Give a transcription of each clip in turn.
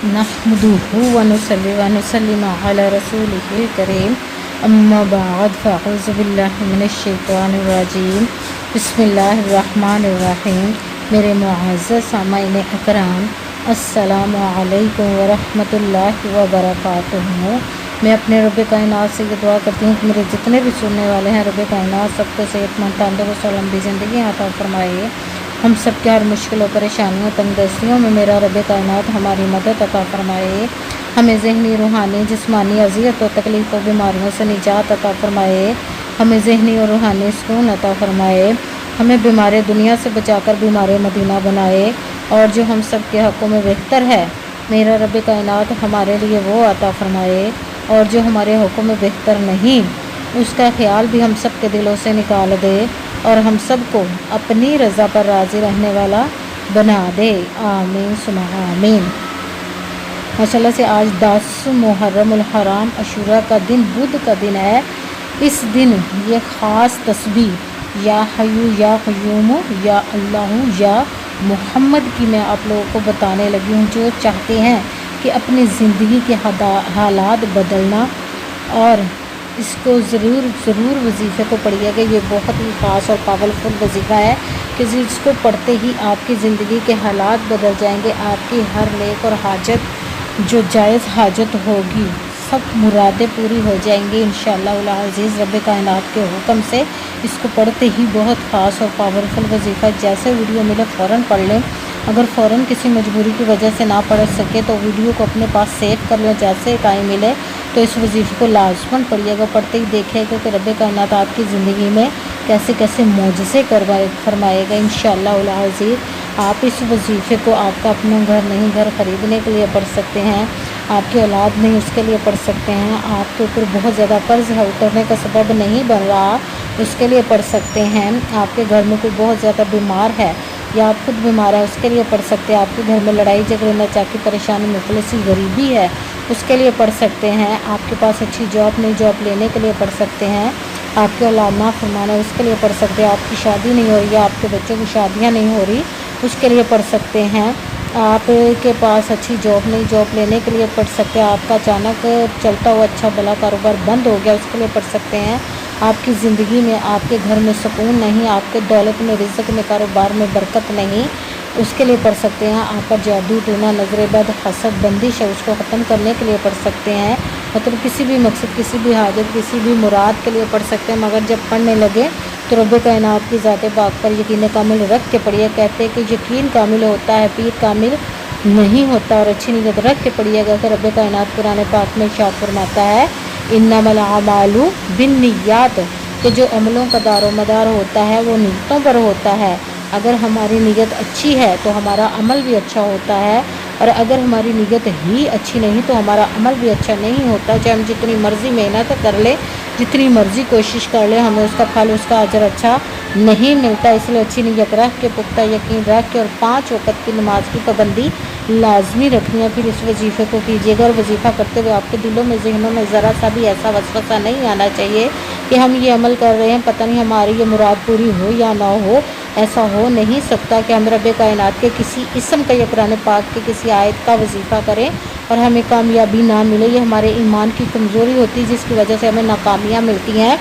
नहमदुहु व नुसल्ली व नुसल्लिमु अला रसूलिहिल करीम अम्मा बाद फ़अऊज़ु बिल्लाहि मिनश शैतानिर रजीम बिस्मिल्लाहिर रहमानिर रहीम। मेरे मुअज़्ज़ज़ सामाईन अकराम, अस्सलामु अलैकुम व रहमतुल्लाहि व बरकातुहू। मैं अपने रब कायनात से ये दुआ करती हूँ कि मेरे जितने भी सुनने वाले हैं, रब कायनात सबको सेहतमंद तंदुरुस्त और लंबी ज़िंदगी अता फरमाए। हम सब के हर मुश्किलों परेशानियों तंगदस्तियों में मेरा रब कायनात हमारी मदद अता फरमाए। हमें ज़हनी रूहानी जिस्मानी अज़ियत और तकलीफ़ और बीमारियों से निजात अता फरमाए। हमें ज़हनी और रूहानी सुकून अता फरमाए। हमें बीमार दुनिया से बचाकर बीमार मदीना बनाए। और जो हम सब के हक़ों में बेहतर है, मेरा रब कायनात हमारे लिए वो अता फरमाए। और जो हमारे हक़ों में बेहतर नहीं, उसका ख्याल भी हम सब के दिलों से निकाल दे और हम सबको अपनी रज़ा पर राज़ी रहने वाला बना दे। आमीन सुमा आमीन। माशाल्लाह से आज 10 मुहर्रमुल हराम अशूरा का दिन, बुध का दिन है। इस दिन ये ख़ास तस्बीह या हय्यू या क़य्यूम या अल्लाहु या मोहम्मद की मैं आप लोगों को बताने लगी हूँ। जो चाहते हैं कि अपनी ज़िंदगी के हालात बदलना, और इसको ज़रूर वजीफ़े को पढ़िएगा। ये बहुत ही ख़ास और पावरफुल वजीफ़ा है कि जिसको पढ़ते ही आपकी ज़िंदगी के हालात बदल जाएंगे। आपकी हर नेक और हाजत, जो जायज़ हाजत होगी, सब मुरादें पूरी हो जाएंगी इंशाअल्लाह अज़ीज़ रब कायनात के हुक्म से। इसको पढ़ते ही बहुत ख़ास और पावरफुल वजीफ़ा, जैसे वीडियो मिले फ़ौरन पढ़ लें। अगर फ़ौरन किसी मजबूरी की वजह से ना पढ़ सके तो वीडियो को अपने पास सेव कर लो। जैसे टाइम मिले तो इस वजीफ़े को लाजमन पढ़िएगा। पढ़ते ही देखिएगा कि रब कायनात आपकी ज़िंदगी में कैसे कैसे मोजज़े फरमाएगा इंशाअल्लाह अज़ीज़। आप इस वजीफ़े को आपका अपना घर नहीं, घर ख़रीदने के लिए पढ़ सकते हैं। आपकी औलाद नहीं, उसके लिए पढ़ सकते हैं। आपके ऊपर बहुत ज़्यादा कर्ज़ है, उतरने का सबब नहीं बन रहा, उसके लिए पढ़ सकते हैं। आपके घर में कोई बहुत ज़्यादा बीमार है या आप खुद बीमार है, उसके लिए पढ़ सकते हैं। आपके घर में लड़ाई झगड़े नचाकी परेशानी मुफलिसी गरीबी है, उसके लिए पढ़ सकते हैं। आपके पास अच्छी जॉब नहीं, जॉब लेने के लिए पढ़ सकते हैं। आपके औलाद ना फरमाना है, उसके लिए पढ़ सकते हैं। आपकी शादी नहीं हो रही है, आपके बच्चों की शादियाँ नहीं हो रही, उसके लिए पढ़ सकते हैं। आपके पास अच्छी जॉब नहीं, जॉब लेने के लिए पढ़ सकते हैं। आपका अचानक चलता हुआ अच्छा भला कारोबार बंद हो गया, उसके लिए पढ़ सकते हैं। आपकी ज़िंदगी में, आपके घर में सुकून नहीं, आपके दौलत में, रिज़्क़ में, कारोबार में बरकत नहीं, उसके लिए पढ़ सकते हैं। आप पर जादू टोना नज़र बद हसद बंदिश है, उसको ख़त्म करने के लिए पढ़ सकते हैं। मतलब किसी भी मकसद, किसी भी हाजत, किसी भी मुराद के लिए पढ़ सकते हैं। मगर जब पढ़ने लगे तो रब कायनात की ज़ात पाक पर यकीन कामिल रख के पढ़िए। कहते हैं कि यकीन कामिल होता है, पीर कामिल नहीं होता। और अच्छी नीयत रख के पढ़िएगा कि रब कायनात कुरान पाक में इरशाद फरमाता है, इन्नमल अमालु बिन्नियात, कि जो अमलों का दारोमदार होता है वो नीयतों पर होता है। अगर हमारी नीयत अच्छी है तो हमारा अमल भी अच्छा होता है, और अगर हमारी नीयत ही अच्छी नहीं तो हमारा अमल भी अच्छा नहीं होता। चाहे हम जितनी मर्ज़ी मेहनत कर ले, जितनी मर्ज़ी कोशिश कर ले, हमें उसका फल, उसका अजर अच्छा नहीं मिलता। इसलिए अच्छी नीयत रख के, पुख्ता यकीन रख के, और 5 वक़्त की नमाज की पाबंदी लाजमी रखनी है। फिर इस वजीफ़े को कीजिएगा। और वजीफ़ा करते हुए आपके दिलों में, ज़हनों में ज़रा सा भी ऐसा वसवसा नहीं आना चाहिए कि हम ये अमल कर रहे हैं, पता नहीं हमारी ये मुराद पूरी हो या ना हो। ऐसा हो नहीं सकता कि हम रब कायनात के किसी इस्म का या कुरान पाक के किसी आयत का वजीफ़ा करें और हमें कामयाबी ना मिले। ये हमारे ईमान की कमज़ोरी होती है, जिसकी वजह से हमें नाकामियाँ मिलती हैं।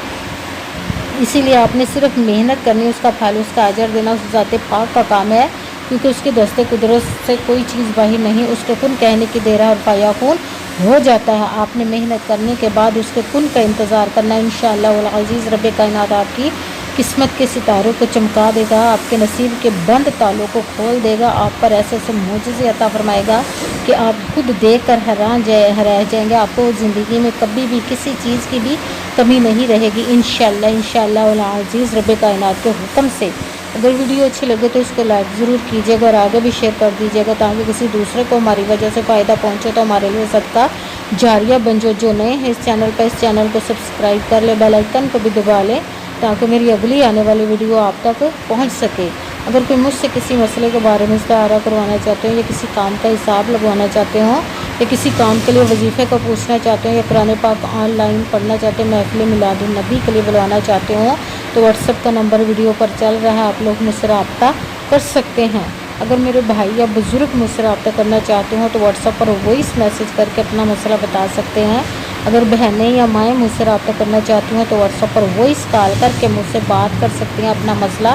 इसीलिए आपने सिर्फ मेहनत करनी, उसका फल, उसका अजर देना उस ज़ात पाक का काम है, क्योंकि उसके दस्ते कुदरत से कोई चीज़ बाहर नहीं। उसके कुन कहने की देर है और फायाकुन हो जाता है। आपने मेहनत करने के बाद उसके कुन का इंतज़ार करना। इंशाअल्लाह अज़ीज़ रब कायनात आपकी किस्मत के सितारों को चमका देगा, आपके नसीब के बंद तालों को खोल देगा। आप पर ऐसे ऐसे मोजज़े अता फरमाएगा कि आप खुद देख कर रह जाएंगे। आपको ज़िंदगी में कभी भी किसी चीज़ की भी कमी नहीं रहेगी इंशाअल्लाह अज़ीज़ रब कायनात के हुक्म से। अगर वीडियो अच्छी लगे तो इसको लाइक ज़रूर कीजिएगा और आगे भी शेयर कर दीजिएगा, ताकि किसी दूसरे को हमारी वजह से फ़ायदा पहुँचे तो हमारे लिए सदका जारिया बन। जो नए हैं इस चैनल पर, इस चैनल को सब्सक्राइब कर ले, बेल आइकन को भी दबा लें, ताकि मेरी अगली आने वाली वीडियो आप तक पहुंच सके। अगर कोई मुझसे किसी मसले के बारे में इस्तारा करवाना चाहते हो, या किसी काम का हिसाब लगवाना चाहते हो, या किसी काम के लिए वजीफ़े को पूछना चाहते हो, या कुरान पाक ऑनलाइन पढ़ना चाहते हो, महफ़िल मिलादुन नबी के लिए बुलवाना चाहते हो, तो व्हाट्सएप का नंबर वीडियो पर चल रहा है, आप लोग मुझसे रब्ता कर सकते हैं। اگر میرے بھائی یا بزرگ مجھ سے رابطہ کرنا چاہتے ہوں تو واٹس ایپ پر وائس میسیج کر کے اپنا مسئلہ بتا سکتے ہیں۔ اگر بہنیں یا مائیں مجھ سے رابطہ کرنا چاہتی ہیں تو واٹس ایپ پر وائس کال کر کے مجھ سے بات کر سکتی ہیں، اپنا مسئلہ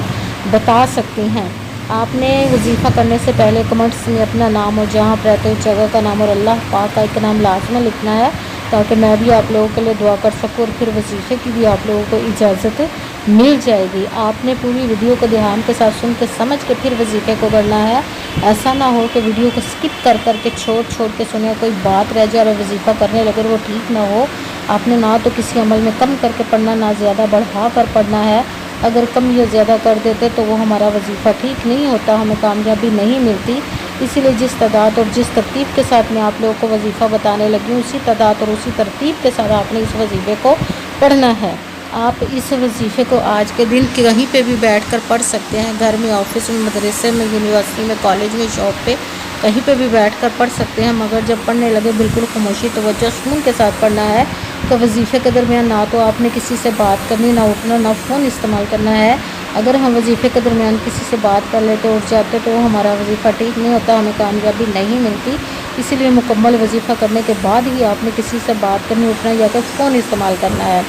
بتا سکتی ہیں۔ آپ نے وظیفہ کرنے سے پہلے کمنٹس میں اپنا نام اور جہاں آپ رہتے ہو اس جگہ کا نام اور اللہ پاک کا ایک نام لازمی لکھنا ہے، تاکہ میں بھی آپ لوگوں کے لیے دعا کر سکوں اور پھر وظیفے کی بھی آپ لوگوں کو اجازت مل جائے گی۔ آپ نے پوری ویڈیو کو دھیان کے ساتھ سن کے سمجھ کے پھر وظیفے کو کرنا ہے۔ ایسا نہ ہو کہ ویڈیو کو سکپ کر کے چھوڑ کے سنیں، کوئی بات رہ جائے اور وظیفہ کرنے لگے وہ ٹھیک نہ ہو۔ آپ نے نہ تو کسی عمل میں کم کر کے پڑھنا، نہ زیادہ بڑھا کر پڑھنا ہے۔ اگر کم یا زیادہ کر دیتے تو وہ ہمارا وظیفہ ٹھیک نہیں ہوتا، ہمیں کامیابی نہیں ملتی۔ اسی لیے جس تعداد اور جس ترتیب کے ساتھ میں آپ لوگوں کو وظیفہ بتانے لگی ہوں، اسی تعداد اور اسی ترتیب کے ساتھ آپ نے اس وظیفے کو پڑھنا ہے۔ آپ اس وظیفے کو آج کے دن کہیں پہ بھی بیٹھ کر پڑھ سکتے ہیں، گھر میں، آفس میں، مدرسے میں، یونیورسٹی میں، کالج میں، شاپ پہ، کہیں پہ بھی بیٹھ کر پڑھ سکتے ہیں، مگر جب پڑھنے لگے بالکل خاموشی، توجہ، سکون کے ساتھ پڑھنا ہے۔ تو وظیفے کے درمیان نہ تو آپ نے کسی سے بات کرنی، نہ اٹھنا، نہ فون استعمال کرنا ہے۔ اگر ہم وظیفے کے درمیان کسی سے بات کر لیتے اٹھ جاتے تو ہمارا وظیفہ ٹھیک نہیں ہوتا، ہمیں کامیابی نہیں ملتی۔ اسی لیے مکمل وظیفہ کرنے کے بعد ہی آپ نے کسی سے بات کرنی، اٹھنا یا کہ فون استعمال کرنا ہے۔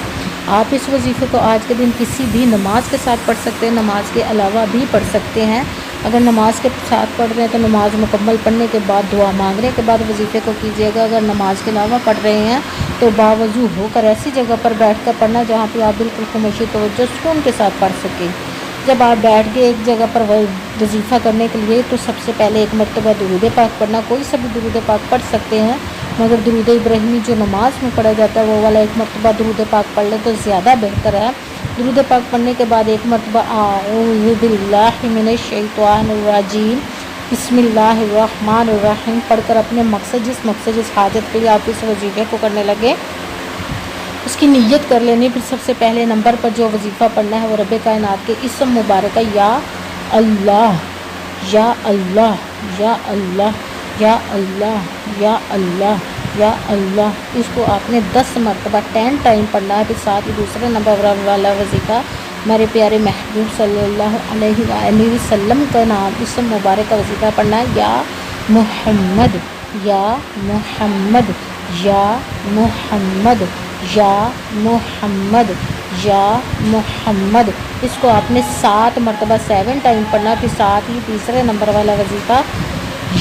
آپ اس وظیفے کو آج کے دن کسی بھی نماز کے ساتھ پڑھ سکتے ہیں، نماز کے علاوہ بھی پڑھ سکتے ہیں۔ اگر نماز کے ساتھ پڑھ رہے ہیں تو نماز مکمل پڑھنے کے بعد دعا مانگنے کے بعد وظیفے کو کیجیے گا۔ اگر نماز کے علاوہ پڑھ رہے ہیں تو باوضو ہو کر ایسی جگہ پر بیٹھ کر پڑھنا جہاں پہ آپ بالکل خاموشی، توجہ، سکون کے ساتھ پڑھ سکیں۔ جب آپ بیٹھ گئے ایک جگہ پر وظیفہ کرنے کے لیے تو سب سے پہلے ایک مرتبہ درود پاک پڑھنا، کوئی سا بھی درود پاک پڑھ سکتے ہیں، مگر درود ابراہیمی جو نماز میں پڑھا جاتا ہے وہ والا ایک مرتبہ درود پاک پڑھ لیں تو زیادہ بہتر ہے۔ درود پاک پڑھنے کے بعد ایک مرتبہ اعوذ باللہ من الشیطان الرجیم بسم اللہ الرحمن الرحیم پڑھ کر اپنے مقصد، جس حاجت کے لیے آپ اس وظیفے کو کرنے لگے اس کی نیت کر لینی۔ پھر سب سے پہلے نمبر پر جو وظیفہ پڑھنا ہے وہ رب کائنات کے اسم مبارکہ یا اللہ، یا اللہ، یا اللہ، یا اللہ، یا اللہ، یا اللہ، اس کو آپ نے 10 مرتبہ 10 ٹائم پڑھنا ہے۔ پھر ساتھ ہی دوسرے نمبر والا وظیفہ ہمارے پیارے محبوب صلی اللہ علیہ وآلہ وسلم کا نام اسم مبارک کا وظیفہ پڑھنا ہے، یا محمد، یا محمد، یا محمد، یا محمد، یا محمد، اس کو آپ نے 7 مرتبہ 7 ٹائم پڑھنا۔ پھر ساتھ ہی تیسرے نمبر والا وظیفہ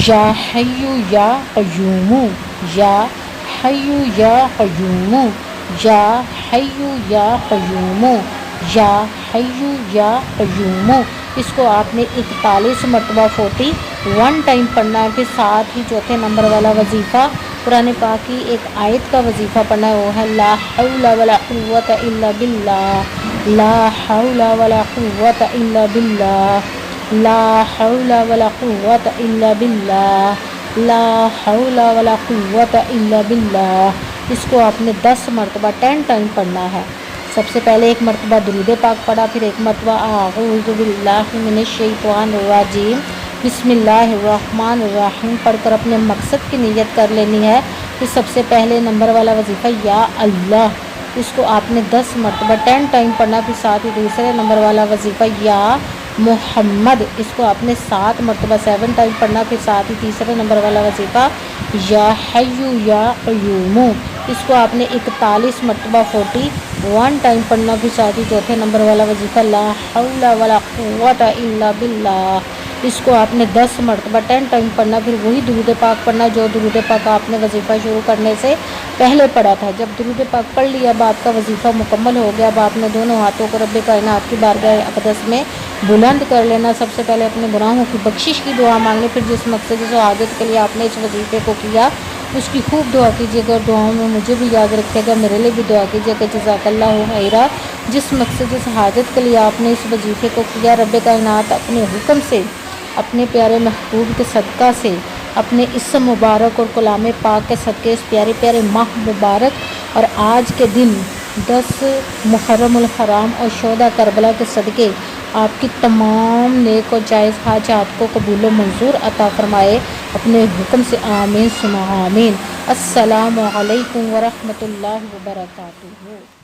یا حی یا قیوم، یا حی یا قیوم، یا حی یا قیوم، یا حی یا قیوم، اس کو آپ نے 41 مرتبہ 41 ٹائم پڑھنا ہے۔ پھر ساتھ ہی چوتھے نمبر والا وظیفہ قرآن پاک کی ایک آیت کا وظیفہ پڑھنا ہے، وہ ہے لا حول ولا قوت الا باللہ، لا حول ولا قوت الا باللہ، لا حول ولا قوت الا باللہ، لا حول ولا قوت الا باللہ، اس کو آپ نے 10 مرتبہ 10 ٹائم پڑھنا ہے۔ سب سے پہلے ایک مرتبہ درود پاک پڑھا، پھر ایک مرتبہ اعوذ باللہ من الشیطان الرجیم بسم اللہ الرحمن الرحیم پڑھ کر اپنے مقصد کی نیت کر لینی ہے۔ پھر سب سے پہلے نمبر والا وظیفہ یا اللہ، اس کو آپ نے 10 مرتبہ 10 ٹائم پڑھنا۔ پھر ساتھ ہی دوسرے نمبر والا وظیفہ یا محمد، اس کو آپ نے 7 مرتبہ 7 ٹائم پڑھنا۔ پھر ساتھ ہی تیسرے نمبر والا وظیفہ یا حی یا قیوم، اس کو آپ نے 41 مرتبہ 41 ٹائم پڑھنا۔ پھر ساتھ ہی چوتھے نمبر والا وظیفہ لا حول ولا قوت الا باللہ، اس کو آپ نے 10 مرتبہ 10 ٹائم پڑھنا۔ پھر وہی درود پاک پڑھنا جو درود پاک آپ نے وظیفہ شروع کرنے سے پہلے پڑھا تھا۔ جب درود پاک پڑھ لیا، اب آپ کا وظیفہ مکمل ہو گیا، اب آپ نے دونوں ہاتھوں کو رب کائنات کی بارگاہ اقدس میں بلند کر لینا۔ سب سے پہلے اپنے گناہوں کی بخشش کی دعا مانگنی، پھر جس مقصد جس حاجت کے لیے آپ نے اس وظیفے کو کیا اس کی خوب دعا کیجیے گا، اور دعاؤں میں مجھے بھی یاد رکھیے گا، میرے لیے بھی دعا کیجیے گا، جزاک اللہ خیرا۔ جس مقصد جس حاجت کے لیے آپ نے اس وظیفے کو کیا، رب کائنات اپنے حکم سے، اپنے پیارے محبوب کے صدقہ سے، اپنے اسم مبارک اور کلام پاک کے صدقے، اس پیارے پیارے ماہ مبارک اور آج کے دن 10 محرم الحرام اور شہداء کربلا کے صدقے آپ کی تمام نیک و جائز حاجات کو قبول و منظور عطا فرمائے، اپنے حکم سے آمین ثم آمین۔ السلام علیکم ورحمۃ اللہ وبرکاتہ۔